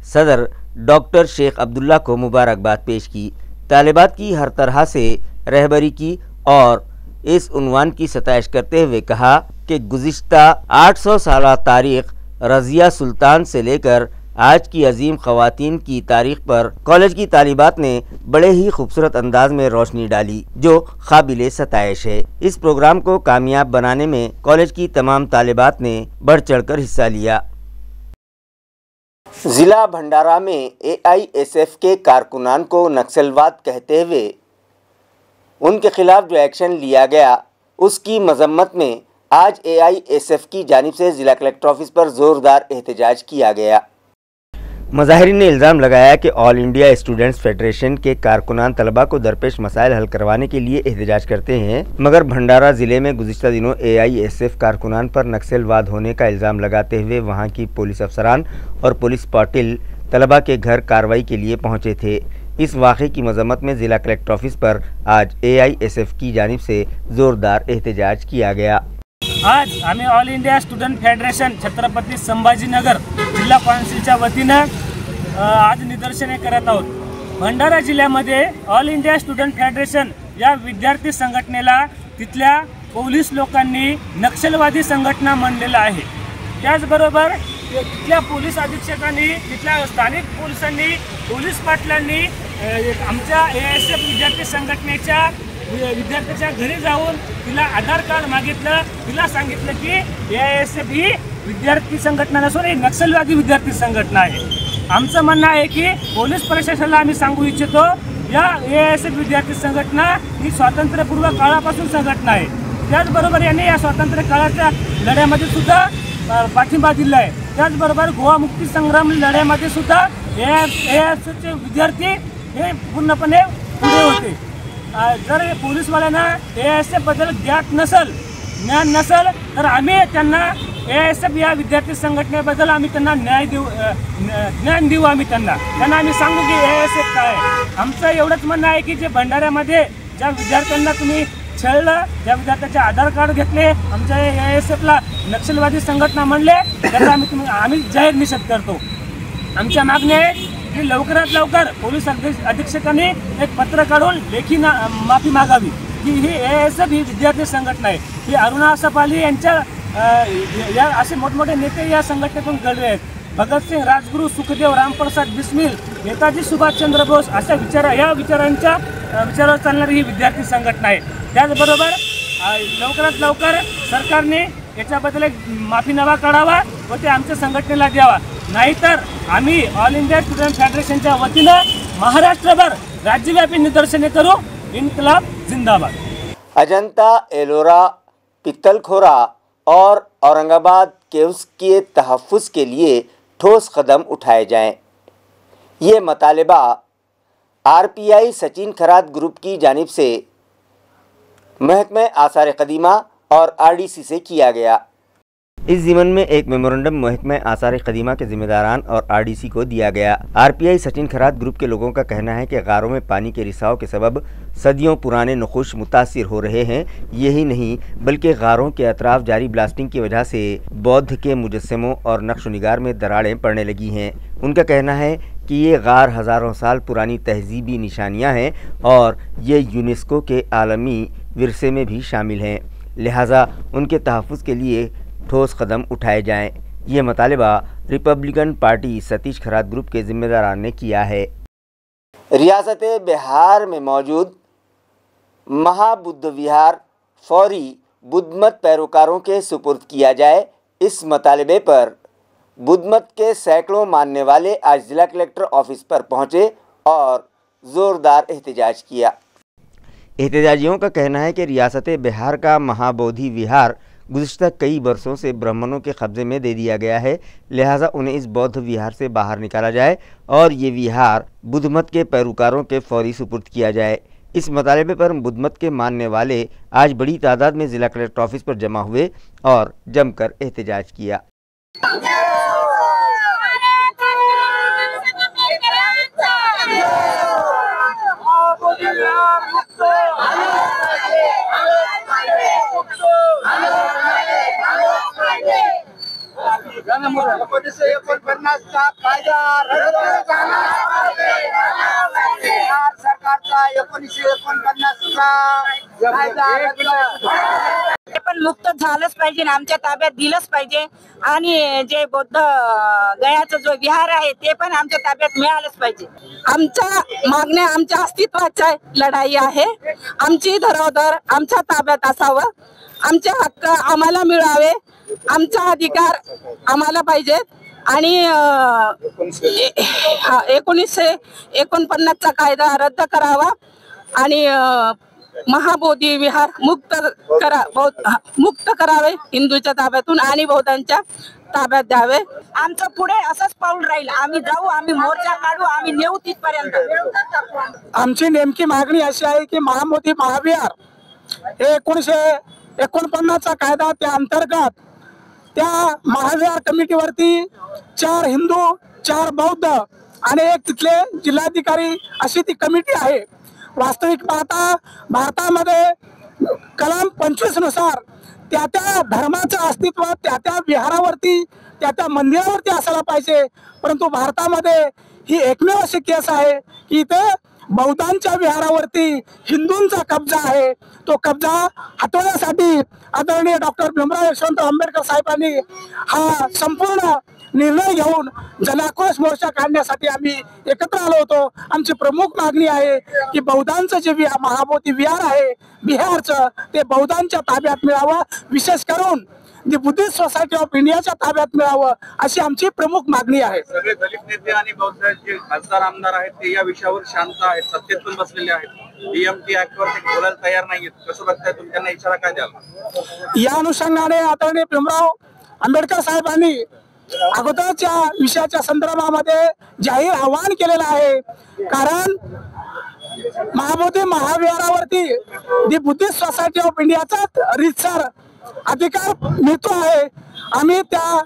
सदर डॉक्टर शेख अब्दुल्ला को मुबारकबाद पेश की। तालिबात की हर तरह से रहबरी की और इस उन्वान की सताइश करते हुए कहा कि गुज़िश्ता 800 साल तारीख़ रज़िया सुल्तान से लेकर आज की अजीम ख़वातीन की तारीख़ पर कॉलेज की तालिबात ने बड़े ही खूबसूरत अंदाज में रोशनी डाली, जो काबिले सताइश है। इस प्रोग्राम को कामयाब बनाने में कॉलेज की तमाम तालिबात ने बढ़ चढ़ कर हिस्सा लिया। ज़िला भंडारा में AISF के कारकुनान को नक्सलवाद कहते हुए उनके खिलाफ जो एक्शन लिया गया उसकी मजम्मत में आज AISF की जानिब से ज़िला कलेक्टर ऑफिस पर ज़ोरदार एहतजाज किया गया। मुजाहिरीन ने इल्ज़ाम लगाया कि ऑल इंडिया स्टूडेंट्स फेडरेशन के कारकुनान तलबा को दरपेश मसाइल हल करवाने के लिए एहतजाज करते हैं, मगर भंडारा ज़िले में गुज़िश्ता दिनों AISF कारकुनान पर नक्सलवाद होने का इल्ज़ाम लगाते हुए वहाँ की पुलिस अफसरान और पुलिस पाटिल तलबा के घर कार्रवाई के लिए पहुँचे थे। इस वाक़े की मजम्मत में ज़िला कलेक्टर ऑफिस पर आज AISF की जानिब से ज़ोरदार एहतजाज किया गया। आज आम्ही all India student federation Chhatrapati Sambhajinagar जिल्हा काउन्सिलच्या वतीनं आज निदर्शने करत आहोत। भंडारा जिल्ह्यामध्ये ऑल इंडिया स्टुडंट फेडरेशन या विद्यार्थी संघटनेला तिथल्या पोलीस लोकांनी नक्षलवादी संघटना म्हणलेला आहे। त्याचबरोबर तिथल्या पोलीस अधीक्षकांनी, तिथल्या स्थानिक पोलिसांनी, पोलीस पाटलांनी आमच्या AISF विद्यार्थी संघटनेच्या विद्यार्थ्याच्या घरी जाऊन तिला आधार कार्ड मागितलं. तिला सांगितलं की AISF ही विद्यार्थी संघटना नसून ही नक्षलवादी विद्यार्थी संघटना आहे. आमचं म्हणणं आहे की पोलीस प्रशासनाला आम्ही सांगू इच्छितो, या AISF विद्यार्थी संघटना ही स्वातंत्र्यपूर्व काळापासून संघटना आहे. त्याचबरोबर यांनी या स्वातंत्र्य काळाच्या लढ्यामध्ये सुद्धा पाठिंबा दिला आहे. त्याचबरोबर गोवा मुक्ती संग्राम लढ्यामध्ये सुद्धा AISFचे विद्यार्थी हे पूर्णपणे पुढे होते. जर पोलीसवाल्यांना AISF बद्दल ज्ञान नसेल तर आम्ही त्यांना AISF या विद्यार्थी संघटनेबद्दल आम्ही त्यांना ज्ञान देऊ. आम्ही त्यांना आम्ही सांगू की AISF काय आहे. आमचं एवढंच म्हणणं आहे की जे भंडाऱ्यामध्ये ज्या विद्यार्थ्यांना तुम्ही छळलं, ज्या विद्यार्थ्याचे आधार कार्ड घेतले, आमच्या AISFला नक्षलवादी संघटना म्हणले, त्याचा आम्ही जाहीर निषेध करतो. आमच्या मागणी आहे की लवकरात लवकर पोलीस अधीक्षकांनी एक पत्र काढून लेखी माफी मागावी की ही AISF ही विद्यार्थी संघटना आहे. ही अरुणा सपाली यांच्या या असे मोठमोठे नेते या संघटनेतून घडले आहेत. भगतसिंग, राजगुरू, सुखदेव, रामप्रसाद बिस्मिल, नेताजी सुभाषचंद्र बोस अशा विचारांच्या विचारावर चालणारी ही विद्यार्थी संघटना आहे. त्याचबरोबर लवकरात लवकर सरकारने याच्याबद्दल एक माफीनामा काढावा व ते आमच्या संघटनेला द्यावा. नाहीतर आम्ही ऑल इंडिया स्टुडंट फेडरेशनच्या वतीनं महाराष्ट्रभर राज्यव्यापी निदर्शने करू. इन्कलाब जिंदाबाद. अजंता, एलोरा, पित्तलखोरा और औरंगाबाद केव्स के तहफ़्फ़ुज़ के लिए ठोस कदम उठाए जाएं। ये मतालबा RPI सचिन खरात ग्रुप की जानिब से महकमे आसार कदीमा और RDC से किया गया। इस ज़िमन में एक मेमोरेंडम महकमे आसार कदीमा के ज़िम्मेदारान और RDC को दिया गया। RPI सचिन खरात ग्रुप के लोगों का कहना है कि गारों में पानी के रिसाव के सबब सदियों पुराने नकुश मुतासिर हो रहे हैं। यही नहीं बल्कि गारों के अतराफ जारी ब्लास्टिंग की वजह से बौद्ध के मुजस्समों और नक्श निगार में दरारें पड़ने लगी हैं। उनका कहना है कि ये गार हज़ारों साल पुरानी तहजीबी निशानियाँ हैं और ये यूनेस्को के आलमी विरसे में भी शामिल हैं, लिहाजा उनके तहफ़्फ़ुज़ के लिए ठोस कदम उठाए जाएं। ये मतालबा Republican party Satish Kharat group के ज़िम्मेदारान ने किया है। रियासत बिहार में मौजूद महाबुद्ध विहार फौरी बुद्धमत पैरोकारों के सुपुर्द किया जाए। इस मतालबे पर बुद्धमत के सैकड़ों मानने वाले आज ज़िला कलेक्टर ऑफिस पर पहुँचे और ज़ोरदार एहतजाज किया। एहतजाजियों का कहना है कि रियासत बिहार का महाबोधि विहार गुज़िश्ता कई बरसों से ब्राह्मणों के कब्ज़े में दे दिया गया है, लिहाजा उन्हें इस बौद्ध विहार से बाहर निकाला जाए और ये विहार बुद्धमत के पैरोकारों के फौरी सुपुर्द किया जाए। इस मतालबे पर बुद्धमत के मानने वाले आज बड़ी तादाद में ज़िला कलेक्टर ऑफिस पर जमा हुए और जमकर एहतजाज किया। पण मुक्त झालंच पाहिजे, आमच्या ताब्यात दिलंच पाहिजे आणि जे बौद्ध गयाचं जो विहार आहे ते पण आमच्या ताब्यात मिळालंच पाहिजे। आमच्या मागण्या आमच्या अस्तित्वाची लढाई आहे। आमची धरोहर आमच्या ताब्यात असावं, आमचे हक्क आम्हाला मिळावे, आमचा अधिकार आम्हाला पाहिजे आणि 1949 चा कायदा रद्द करावा आणि महाबोधी विहार मुक्त करावे हिंदूच्या ताब्यातून आणि बौद्धांच्या ताब्यात द्यावे। आमचं पुढे असंच पाऊल राहील, आम्ही जाऊ, आम्ही मोर्चा काढू, आम्ही नेऊ तिथपर्यंत। आमची नेमकी मागणी अशी आहे की महाबोधी महाविहार हे 1949 चा कायदा त्या अंतर्गत त्या महाविहार कमिटीवरती 4 हिंदू 4 बौद्ध आणि एक तिथले जिल्हाधिकारी अशी ती कमिटी आहे। वास्तविक पाहता भारतामध्ये कलम 25 नुसार त्या धर्माचं अस्तित्व त्या विहारावरती त्या मंदिरावरती असायला पाहिजे, परंतु भारतामध्ये ही एकमेव अशी केस आहे की इथे बौद्धांच्या विहारावरती हिंदूंचा कब्जा आहे, तो कब्जा हटवण्यासाठी आदरणीय डॉक्टर भीमराव यशवंतराव आंबेडकर साहेबांनी हा संपूर्ण निर्णय घेऊन जनाक्रोश मोर्चा काढण्यासाठी आम्ही एकत्र आलो होतो। आमची प्रमुख मागणी आहे की बौद्धांचं जे महाबोधी विहार आहे बिहारचं, ते बौद्धांच्या ताब्यात मिळावं, विशेष करून दी बुद्धिस्ट सोसायटी ऑफ इंडियाच्या ताब्यात मिळावं, अशी आमची प्रमुख मागणी आहे। सगळे दलित नेते आणि बौद्ध जे खासदार आमदार आहेत ते या विषयावर शांत आहेत, सत्तेतून बसलेले आहेत, डीएमटी ऍक्टवर ते बोलायला तयार नाहीत, कसं बघताय तुम्ही, त्यांना इशारा काय द्याल? या अनुषंगाने आदरणीय भीमराव आंबेडकर साहेबांनी अगोदरच्या विषयाच्या संदर्भामध्ये जाहीर आवाहन केलेलं आहे, कारण महाबोधी महाविहारावरती दी बुद्धिस्ट सोसायटी ऑफ इंडियाचा रितसर अधिकार मिळतो आहे। आम्ही त्या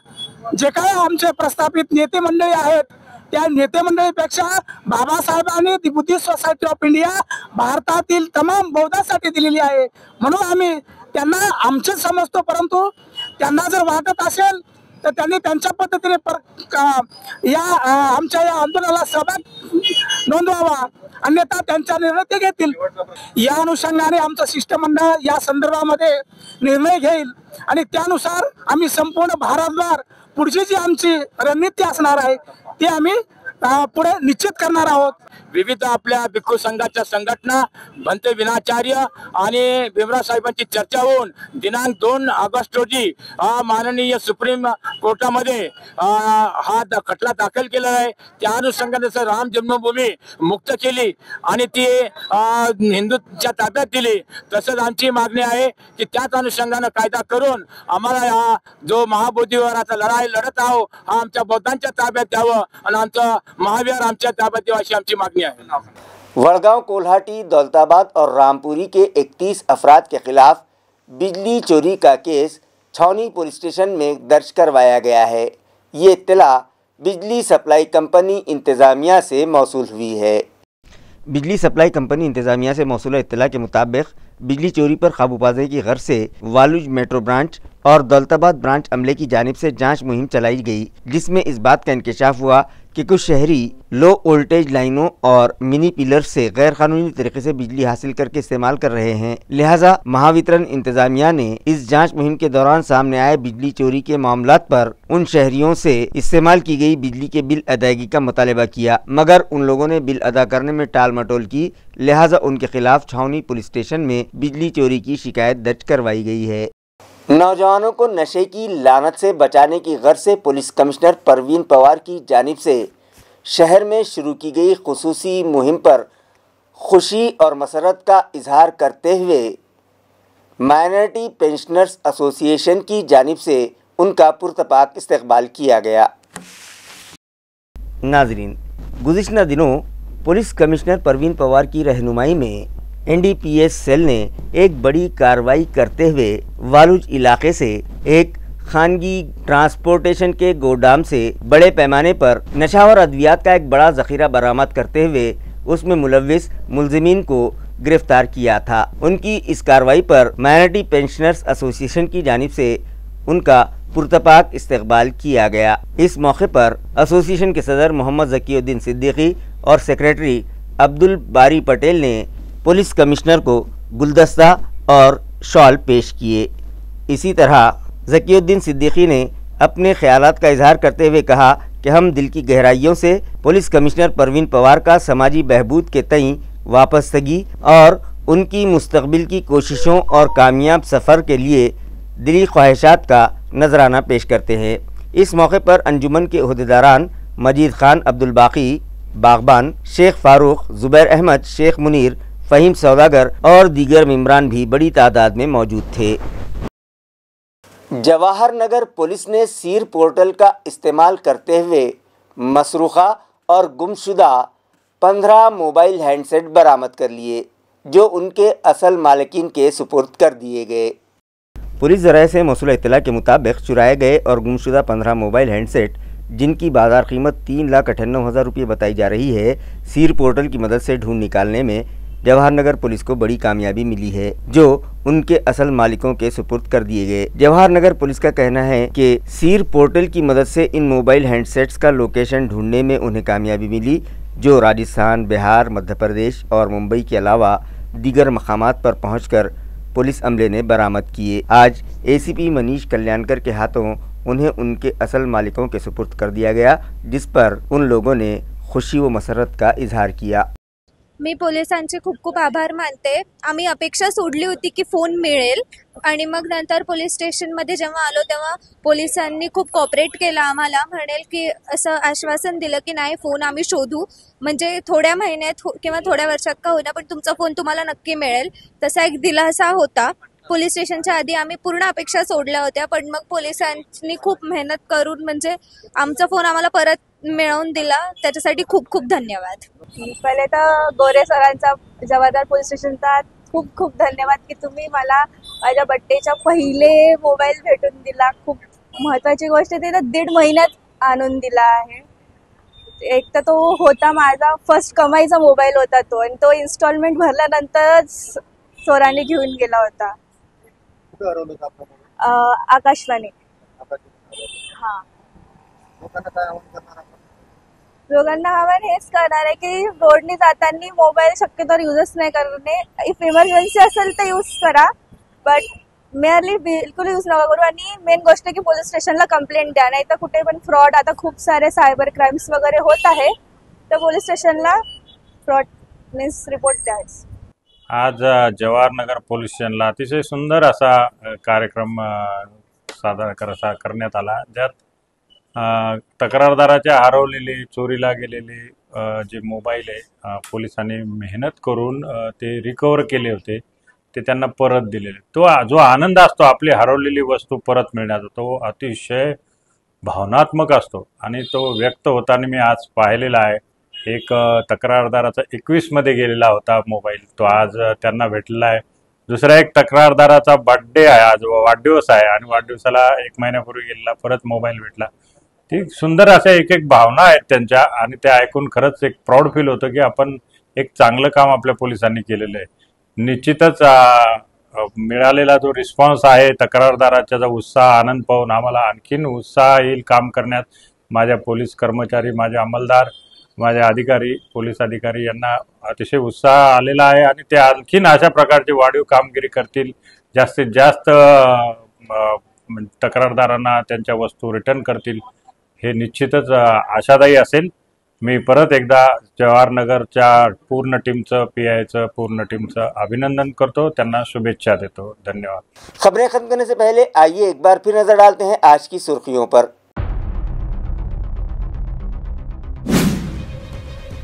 जे काय आमचे प्रस्थापित नेते मंडळी आहेत त्या नेते मंडळीपेक्षा बाबासाहेबांनी दी बुद्धिस्ट सोसायटी ऑफ इंडिया भारतातील तमाम बौद्धांसाठी दिलेली आहे, म्हणून आम्ही त्यांना आमचे समजतो, परंतु त्यांना जर वाटत असेल तर त्यांनी त्यांच्या पद्धतीने आमच्या या आंदोलनाला सहभाग नोंदवावा, अन्यथा त्यांचा निर्णय ते घेतील। या अनुषंगाने आमचं शिष्टमंडळ या संदर्भामध्ये निर्णय घेईल आणि त्यानुसार आम्ही संपूर्ण भारतभर पुढची जी आमची रणनीती असणार आहे ती आम्ही पुढे निश्चित करणार आहोत। विविध आपल्या भिक्खू संघाच्या संघटना भंते विनाचार्य आणि भीमराव साहेबांची चर्चा होऊन दिनांक 2 ऑगस्ट रोजी माननीय सुप्रीम कोर्टामध्ये हा खटला दाखल केला आहे। त्या अनुषंगाने राम जन्मभूमी मुक्त केली आणि ती हिंदूच्या ताब्यात दिली, तसंच आमची मागणी आहे की त्याच अनुषंगाने कायदा करून आम्हाला हा जो महाबोधीविहाराचा लढाई लढत आहोत हा आमच्या बौद्धांच्या ताब्यात द्यावं आणि आमचा महाविहार आमच्या ताब्यात द्यावं अशी आमची मागणी है। वड़गांव, कोल्हाटी, दौलताबाद और रामपुरी के 31 अफराद के खिलाफ बिजली चोरी का केस छावनी पुलिस स्टेशन में दर्ज करवाया गया है। ये इत्तला बिजली सप्लाई कंपनी इंतज़ामिया से मौसूल हुई है। बिजली सप्लाई कंपनी इंतज़ामिया से मौसूल इत्तला के मुताबिक बिजली चोरी पर काबूपाजी की गर्ज से वालूज मेट्रो ब्रांच और दौलताबाद ब्रांच अमले की जानिब से जांच मुहिम चलाई गई, जिसमें इस बात का इंकशाफ हुआ कि कुछ शहरी लो वोल्टेज लाइनों और मिनी पिलर से गैर कानूनी तरीके से बिजली हासिल करके इस्तेमाल कर रहे हैं। लिहाजा महावितरण इंतजामिया ने इस जांच मुहिम के दौरान सामने आए बिजली चोरी के मामलात पर उन शहरियों से इस्तेमाल की गई बिजली के बिल अदायगी का मुतालबा किया, मगर उन लोगों ने बिल अदा करने में टाल मटोल की। लिहाजा उनके खिलाफ छावनी पुलिस स्टेशन में बिजली चोरी की शिकायत दर्ज करवाई गई है। नौजवानों को नशे की लानत से बचाने की गर्ज से पुलिस कमिश्नर परवीन पवार की जानिब से शहर में शुरू की गई खुसूसी मुहिम पर खुशी और मसरत का इजहार करते हुए माइनॉरिटी पेंशनर्स एसोसिएशन की जानिब से उनका पुरतपाक इस्तकबाल किया गया। नाजरीन, गुज़िश्ता दिनों पुलिस कमिश्नर परवीन पवार की रहनुमाई में एनडीपीएस सेल ने एक बड़ी कार्रवाई करते हुए वालूज इलाके से एक खानगी ट्रांसपोर्टेशन के गोदाम से बड़े पैमाने पर नशावर अद्वियात का एक बड़ा ज़ख़ीरा बरामद करते हुए उसमें मुलव्विस मुलजिमीन को गिरफ्तार किया था। उनकी इस कार्रवाई पर माइनॉरिटी पेंशनर्स एसोसिएशन की जानिब से उनका पुरतपाक इस्तकबाल किया गया। इस मौके पर एसोसिएशन के सदर मोहम्मद ज़कीउद्दीन सिद्दीकी और सेक्रेटरी अब्दुल बारी पटेल ने पुलिस कमिश्नर को गुलदस्ता और शॉल पेश किए। इसी तरह ज़कीउद्दीन सिद्दीकी ने अपने ख्यालात का इजहार करते हुए कहा कि हम दिल की गहराइयों से पुलिस कमिश्नर परवीन पवार का समाजी बहबूद के तई वापसगी और उनकी मुस्तकबिल की कोशिशों और कामयाब सफ़र के लिए दिली ख्वाहिशात का नजराना पेश करते हैं। इस मौके पर अंजुमन के ओहदेदारान मजीद खान, अब्दुल बाकी बागबान, शेख फारूक, ज़ुबैर अहमद, शेख मुनीर, फ़हीम सौदागर और दीगर मेंबरान भी बड़ी तादाद में मौजूद थे। जवाहर नगर पुलिस ने सीर पोर्टल का इस्तेमाल करते हुए मसरूखा और गुमशुदा 15 मोबाइल हैंडसेट बरामद कर लिए, जो उनके असल मालिकीन के सुपुर्द कर दिए गए। पुलिस ज़राए से मौसूल इत्तला के मुताबिक चुराए गए और गुमशुदा 15 मोबाइल हैंडसेट, जिनकी बाजार कीमत 3,98,000 रुपये बताई जा रही है, सीर पोर्टल की मदद से ढूंढ निकालने में जवाहर नगर पुलिस को बड़ी कामयाबी मिली है, जो उनके असल मालिकों के सुपुर्द कर दिए गए। जवाहर नगर पुलिस का कहना है कि सीर पोर्टल की मदद से इन मोबाइल हैंडसेट्स का लोकेशन ढूंढने में उन्हें कामयाबी मिली, जो राजस्थान, बिहार, मध्य प्रदेश और मुंबई के अलावा दीगर मकामात पर पहुंचकर पुलिस अमले ने बरामद किए। आज एसीपी मनीष कल्याणकर के हाथों उन्हें उनके असल मालिकों के सुपुर्द कर दिया गया, जिस पर उन लोगों ने खुशी व मसरत का इजहार किया। मी पोलिसांचे खूप खूप आभार मानते। आम्ही अपेक्षा सोडली होती की फोन मिळेल आणि मग नंतर पोलीस स्टेशनमध्ये जेव्हा आलो तेव्हा पोलिसांनी खूप कॉपरेट केलं आम्हाला, म्हणेल की असं आश्वासन दिलं की नाही फोन आम्ही शोधू, म्हणजे थोड्या महिन्यात किंवा थोड्या वर्षात का होईना पण तुमचा फोन तुम्हाला नक्की मिळेल, तसा एक दिलासा होता। पोलीस स्टेशनच्या आधी आम्ही पूर्ण अपेक्षा सोडल्या होत्या, पण मग पोलिसांनी खूप मेहनत करून म्हणजे आमचा फोन आम्हाला परत मिळवून दिला, त्याच्यासाठी खूप खूप धन्यवाद। पहिले तर गोरे सरांचा, जवाहर पोलीस स्टेशनचा खूप खूप धन्यवाद की तुम्ही मला माझ्या बड्डेच्या पहिले मोबाईल भेटून दिला। खूप महत्त्वाची गोष्ट ते 1.5 महिन्यात आणून दिला आहे। एक तर तो होता माझा फर्स्ट कमाईचा मोबाईल होता तो, आणि तो इन्स्टॉलमेंट भरल्यानंतरच चोरांनी घेऊन गेला होता। आकाशवाणी। हा, लोकांना आव्हान हेच करणार आहे की रोडने जाताना मोबाईल शक्यतो यूजच नाही करणे। इफ इमर्जन्सी असेल तर यूज करा, बट मेअरली बिलकुल यूज नका करू। आणि मेन गोष्ट की पोलीस स्टेशनला कंप्लेंट द्या, नाही तर कुठे पण फ्रॉड, आता खूप सारे सायबर क्राईम्स वगैरे होत आहे, तर पोलीस स्टेशनला फ्रॉड मीन्स रिपोर्ट द्यायचं। आज जवाहरनगर पोलीस स्टेशनला अतिशय सुंदर असा कार्यक्रम सादर करण्यात आला, ज्यात तक्रारदाराच्या हरवलेले, चोरीला गेलेले जे मोबाईल आहे पोलिसांनी मेहनत करून ते रिकवर केले होते, ते त्यांना परत दिलेले। तो जो आनंद असतो आपली हरवलेली वस्तू परत मिळण्याचा, तो अतिशय भावनात्मक असतो आणि तो व्यक्त होताना मी आज पाहिलेला आहे। एक तक्रारदाराचा 21 मध्ये गेलेला होता मोबाईल, तो आज त्यांना भेटलेला आहे। दुसरा एक तक्रारदाराचा बर्थडे आहे, आज वाढदिवस आहे आणि वाढदिवसाला 1 महिन्यापूर्वी गेलेला परत मोबाईल भेटला। ती सुंदर अशा एक एक भावना आहेत त्यांच्या, आणि ते ऐकून खरंच एक प्राऊड फील होतं की आपण एक चांगलं काम आपल्या पोलिसांनी केलेलं आहे। निश्चितच मिळालेला जो रिस्पॉन्स आहे, तक्रारदाराचा जो उत्साह, आनंद पाहून आम्हाला आणखीन उत्साह येईल काम करण्यात। माझ्या पोलीस कर्मचारी, माझे अंमलदार, माझे अधिकारी, पोलीस अधिकारी यांना अतिशय उत्साह आलेला आहे आणि ते आणखीन अशा प्रकारची वाढीव कामगिरी करतील, जास्तीत जास्त तक्रारदारांना त्यांच्या वस्तू रिटर्न करतील, हे निश्चितच आशादायी असेल। मी परत एकदा जवाहरनगरच्या पूर्ण टीमचं, पीआयचं पूर्ण टीमचं अभिनंदन करतो, त्यांना शुभेच्छा देतो। धन्यवाद। खबरें खत्म करने से पहले आइए एक बार फिर नजर डालते हैं आज की सुर्खियों पर।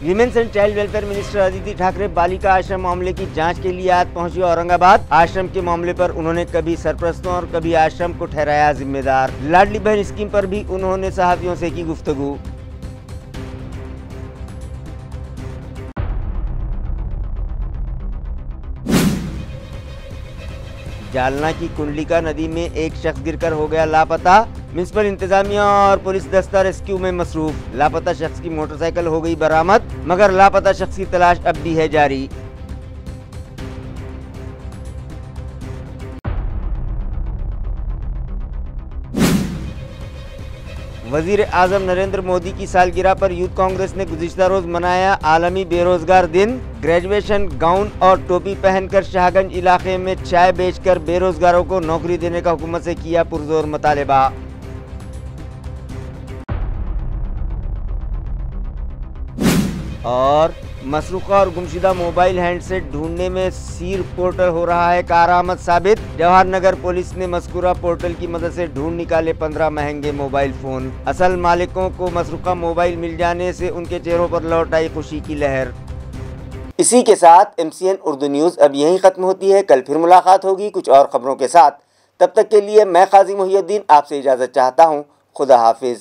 Women's and child welfare minister Aditi Thackeray बालिका आश्रम मामले की जांच के लिए आज पहुंची औरंगाबाद। आश्रम के मामले पर उन्होंने कभी सरपरस्तों और कभी आश्रम को ठहराया जिम्मेदार। लाडली बहन स्कीम पर भी उन्होंने सहाफियों से की गुफ्तगू। जालना की कुंडलिका नदी में एक शख्स गिरकर हो गया लापता। म्युनिसिपल इंतजामिया और पुलिस दस्ता रेस्क्यू में मसरूफ। लापता शख्स की मोटरसाइकिल हो गई बरामद, मगर लापता शख्स की तलाश अब भी है जारी। वजीर आजम नरेंद्र मोदी की सालगिरह पर यूथ कांग्रेस ने गुज़िश्ता रोज मनाया आलमी बेरोजगार दिन। ग्रेजुएशन गाउन और टोपी पहनकर शाहगंज इलाके में चाय बेचकर बेरोजगारों को नौकरी देने का हुकूमत से किया पुरजोर मुतालिबा। और मसरूका और गुमशुदा मोबाइल हैंडसेट ढूंढने में सीर पोर्टल हो रहा है कारआमद साबित। जवाहरनगर पुलिस ने मस्कूरा पोर्टल की मदद से ढूंढ निकाले 15 महंगे मोबाइल फोन। असल मालिकों को मसरूका मोबाइल मिल जाने से उनके चेहरों पर लौट आई खुशी की लहर। इसी के साथ MCN उर्दू न्यूज़ अब यहीं ख़त्म होती है। कल फिर मुलाकात होगी कुछ और खबरों के साथ। तब तक के लिए मैं काजी मोहिउद्दीन आपसे इजाज़त चाहता हूँ। खुदा हाफिज़।